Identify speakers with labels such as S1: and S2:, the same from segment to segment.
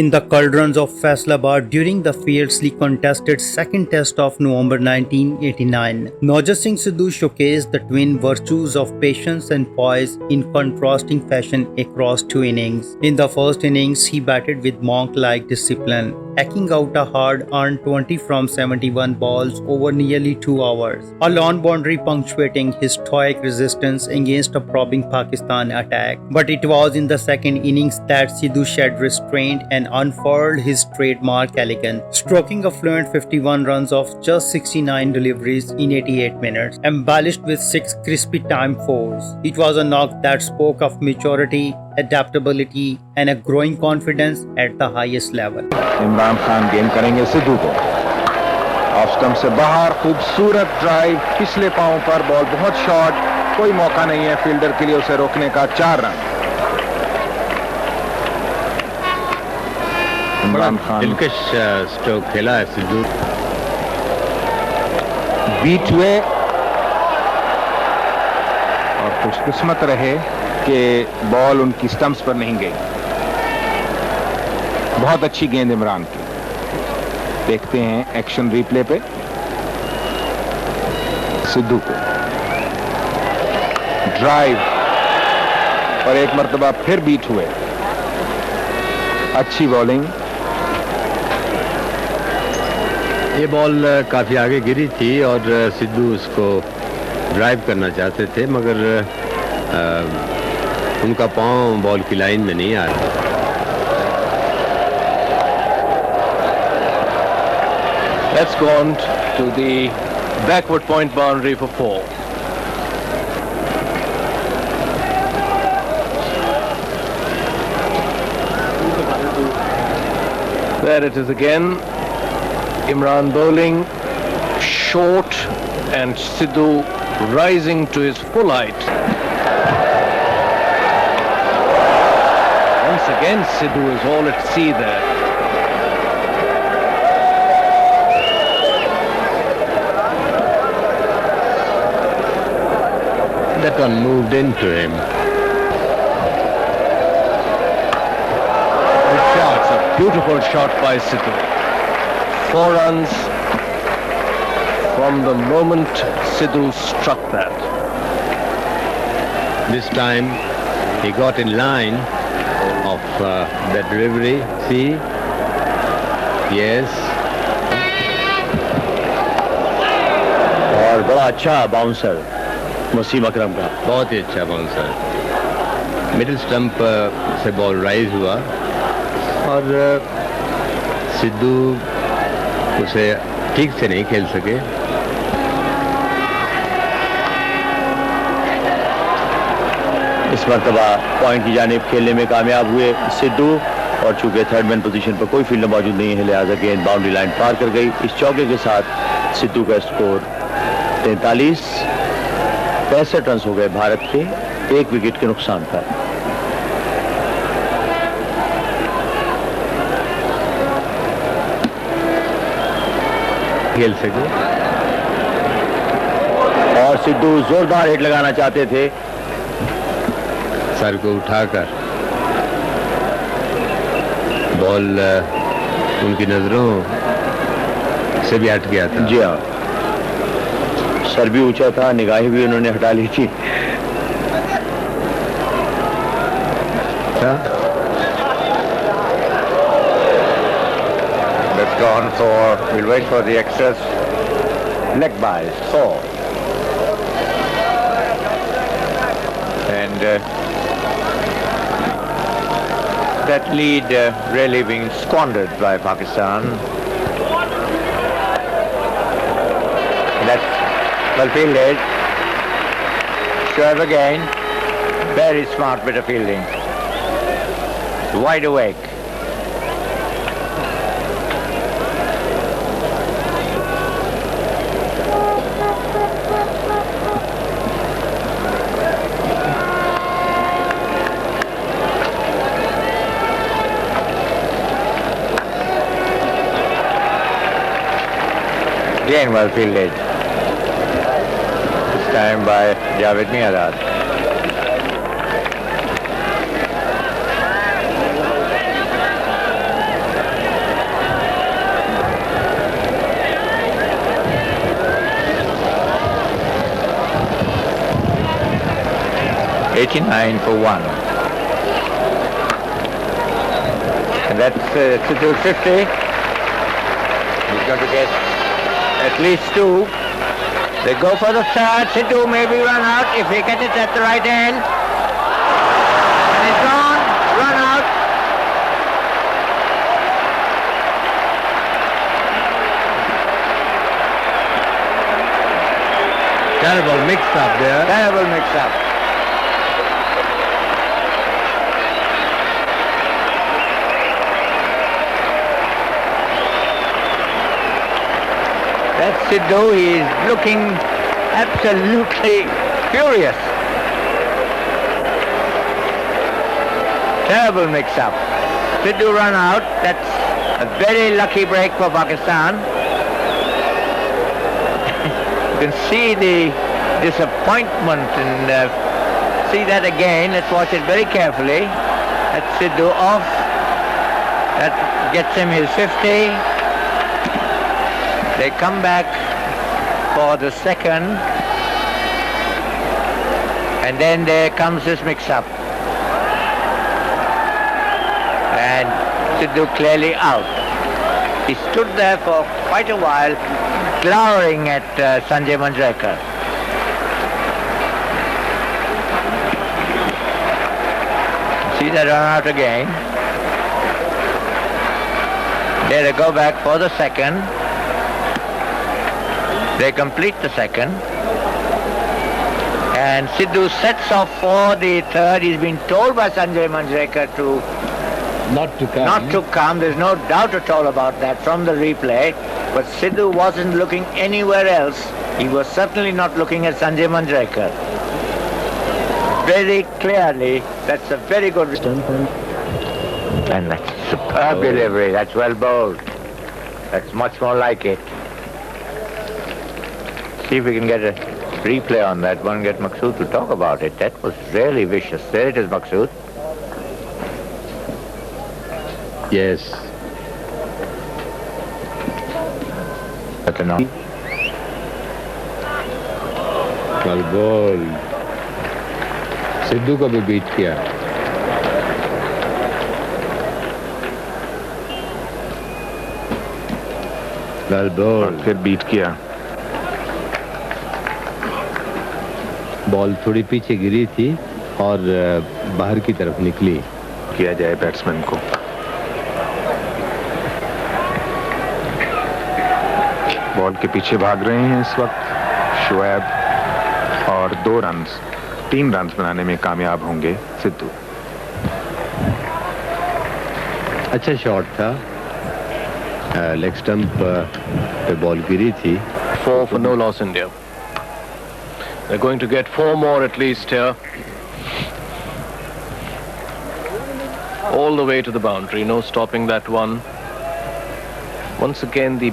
S1: in the cauldrons of Faisalabad during the fiercely contested second test of November 1989. Navjot Singh Sidhu showcased the twin virtues of patience and poise in contrasting fashion across two innings. In the first innings, he batted with monk-like discipline, hacking out a hard-earned 20 from 71 balls over nearly 2 hours, a lone boundary punctuating his stoic resistance against a probing Pakistan attack. But it was in the second innings that Sidhu shed restraint and unfurled his trademark elegance, stroking a fluent 51 runs off just 69 deliveries in 88 minutes, embellished with 6 crispy time fours. It was a knock that spoke of maturity, adaptability and a growing confidence at the highest level.
S2: Imran Khan गेंद करेंगे सिद्धू को, off stump से बाहर, खूबसूरत drive, पिछले पांव पर ball बहुत शॉर्ट, कोई मौका नहीं है फील्डर के लिए उसे रोकने का। 4 रन। इमरान खान
S3: दिलकश स्ट्रोक खेला है सिद्धू,
S2: बीट हुए और खुशकिस्मत रहे कि बॉल उनकी स्टंप्स पर नहीं गई। बहुत अच्छी गेंद इमरान की। देखते हैं एक्शन रिप्ले पे सिद्धू को, ड्राइव और एक मर्तबा फिर बीट हुए। अच्छी बॉलिंग।
S3: ये बॉल काफी आगे गिरी थी और सिद्धू उसको ड्राइव करना चाहते थे, मगर उनका पांव बॉल की लाइन में नहीं आया।
S4: Let's go on to the backward point boundary for 4. There it is again. Imran bowling short and Sidhu rising to his full height. Once again Sidhu is all at sea there.
S3: That one moved into him.
S4: It's a beautiful shot by Sidhu. 4 runs from the moment Sidhu struck that.
S3: This time he got in line of that delivery. See? Yes.
S5: और बड़ा अच्छा bouncer Wasim अकरम का,
S3: बहुत ही अच्छा bouncer. Middle stump से ball rise हुआ और सिद्धू उसे ठीक से नहीं खेल सके।
S5: इस मरतबा पॉइंट की जानिब खेलने में कामयाब हुए सिद्धू, और चूंकि थर्ड मैन पोजीशन पर कोई फील्डर मौजूद नहीं है, लिहाजा गेंद बाउंड्री लाइन पार कर गई। इस चौके के साथ सिद्धू का स्कोर 43, 65 रन हो गए भारत के 1 विकेट के नुकसान पर।
S3: खेल सके
S5: और सिद्धू जोरदार हिट लगाना चाहते थे,
S3: सर को उठाकर बॉल उनकी नजरों से भी हट गया था।
S5: जी हाँ, सर भी ऊंचा था, निगाहें भी उन्होंने हटा ली थी।
S2: Let's go on for, we'll wait for the excess leg by Saw. And that lead really being squandered by Pakistan. That's well fielded. Serve again. Very smart bit of fielding. Wide awake. Again well fielded. This time by Javed Miadad.
S5: 89 for 1. And that's Sidhu 50. He's got to get at least 2. They go for the third. Sidhu maybe run out if he gets it at the right end. And it's gone. Run out.
S3: Terrible mix-up there.
S5: Terrible mix-up. That's Sidhu. He's looking absolutely furious. Terrible mix-up. Sidhu run out. That's a very lucky break for Pakistan. You can see the disappointment and see that again. Let's watch it very carefully. That's Sidhu off. That gets him his 50. They come back for the second. And then there comes this mix-up. And Sidhu clearly out. He stood there for quite a while, glowering at Sanjay Manjrekar. See that run out again. There they go back for the second. They complete the second. And Sidhu sets off for the third. He's been told by Sanjay Manjrekar to
S3: Not to come.
S5: not to come. There's no doubt at all about that from the replay. But Sidhu wasn't looking anywhere else. He was certainly not looking at Sanjay Manjrekar. Very clearly, that's a very good stump. And that's superb delivery. That's well bowled. That's much more like it. See if we can get a replay on that one. Get Maqsood to talk about it. That was really vicious. There it is, Maqsood.
S3: Yes.
S5: But no.
S3: Well bowled. Sidhu को भी beat किया. Well bowled.
S2: फिर beat किया.
S3: Ball थोड़ी पीछे गिरी थी और बाहर की तरफ निकली.
S2: किया जाए बैट्समैन को. बॉल के पीछे भाग रहे हैं इस वक्त शोएब और 3 रन्स बनाने में कामयाब होंगे सिद्धू.
S3: अच्छा शॉट था. लेग स्टंप पे बॉल गिरी थी.
S4: 4 for no loss India. They're going to get 4 more at least here. All the way to the boundary, no stopping that one. Once again the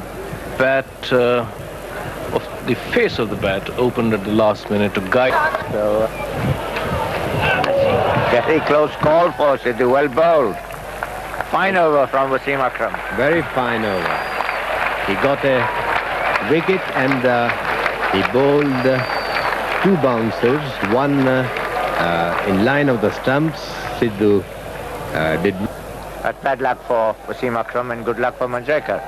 S4: bat, of the face of the bat opened at the last minute to guide.
S5: So, very close call for Sidhu. Well bowled. Fine over from Wasim Akram.
S3: Very fine over. He got a wicket and he bowled 2 bouncers, one in line of the stumps. Sidhu did.
S5: That's bad luck for Wasim Akram and good luck for Manjrekar.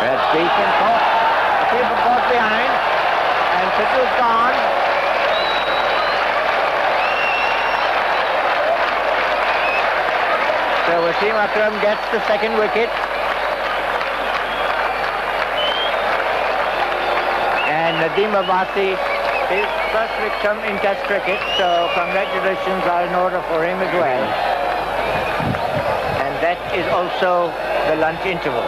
S5: That's beaten caught. The keeper caught behind and Sidhu's gone. So Wasim Akram gets the second wicket. And Nadeem Abbasi, his first victim in Test cricket, so congratulations are in order for him as well. And that is also the lunch interval.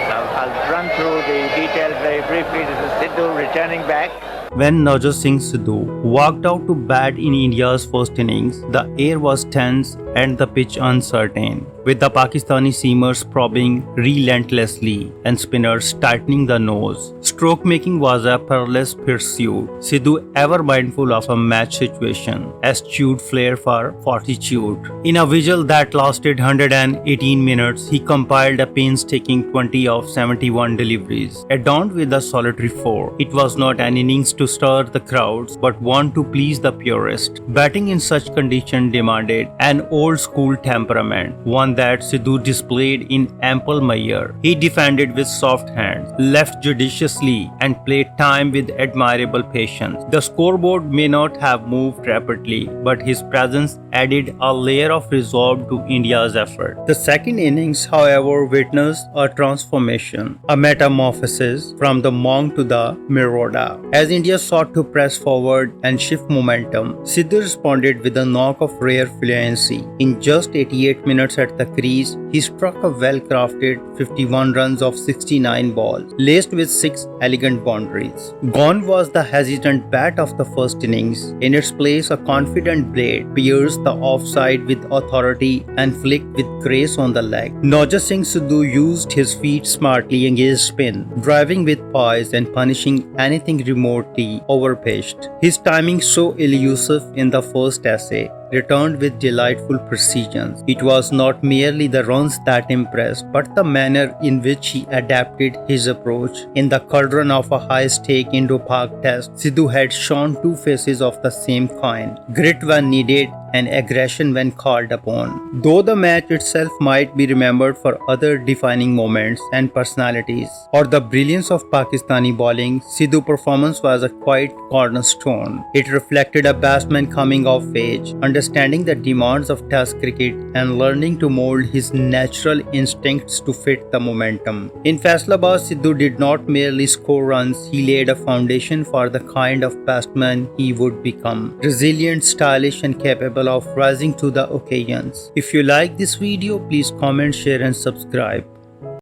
S5: Now I'll run through the details very briefly. This is Sidhu returning back.
S1: When Navjot Singh Sidhu walked out to bat in India's first innings, the air was tense and the pitch uncertain, with the Pakistani seamers probing relentlessly and spinners tightening the nose. Stroke making was a perilous pursuit. Sidhu, ever mindful of a match situation, eschewed flair for fortitude. In a vigil that lasted 118 minutes, he compiled a painstaking 20 of 71 deliveries, adorned with a solitary 4. It was not an innings to stir the crowds, but one to please the purist. Batting in such condition demanded an old-school temperament, one that Sidhu displayed in ample measure. He defended with soft hands, left judiciously, and played time with admirable patience. The scoreboard may not have moved rapidly, but his presence added a layer of resolve to India's effort. The second innings, however, witnessed a transformation, a metamorphosis from the monk to the marauder. As India sought to press forward and shift momentum, Sidhu responded with a knock of rare fluency. In just 88 minutes at the crease, he struck a well-crafted 51 runs of 69 balls, laced with 6 elegant boundaries. Gone was the hesitant bat of the first innings. In its place, a confident blade pierced the offside with authority and flicked with grace on the leg. Navjot Singh Sidhu used his feet smartly against spin, driving with poise and punishing anything remotely overpitched. His timing, so elusive in the first essay, returned with delightful precision. It was not merely the runs that impressed, but the manner in which he adapted his approach. In the cauldron of a high-stake Indo-Pak test, Sidhu had shown two faces of the same coin: grit when needed and aggression when called upon. Though the match itself might be remembered for other defining moments and personalities, or the brilliance of Pakistani bowling, Sidhu's performance was a quiet cornerstone. It reflected a batsman coming of age, understanding the demands of Test cricket and learning to mold his natural instincts to fit the momentum. In Faisalabad, Sidhu did not merely score runs, he laid a foundation for the kind of batsman he would become: resilient, stylish, and capable of rising to the occasions. If you like this video, please comment, share, and subscribe.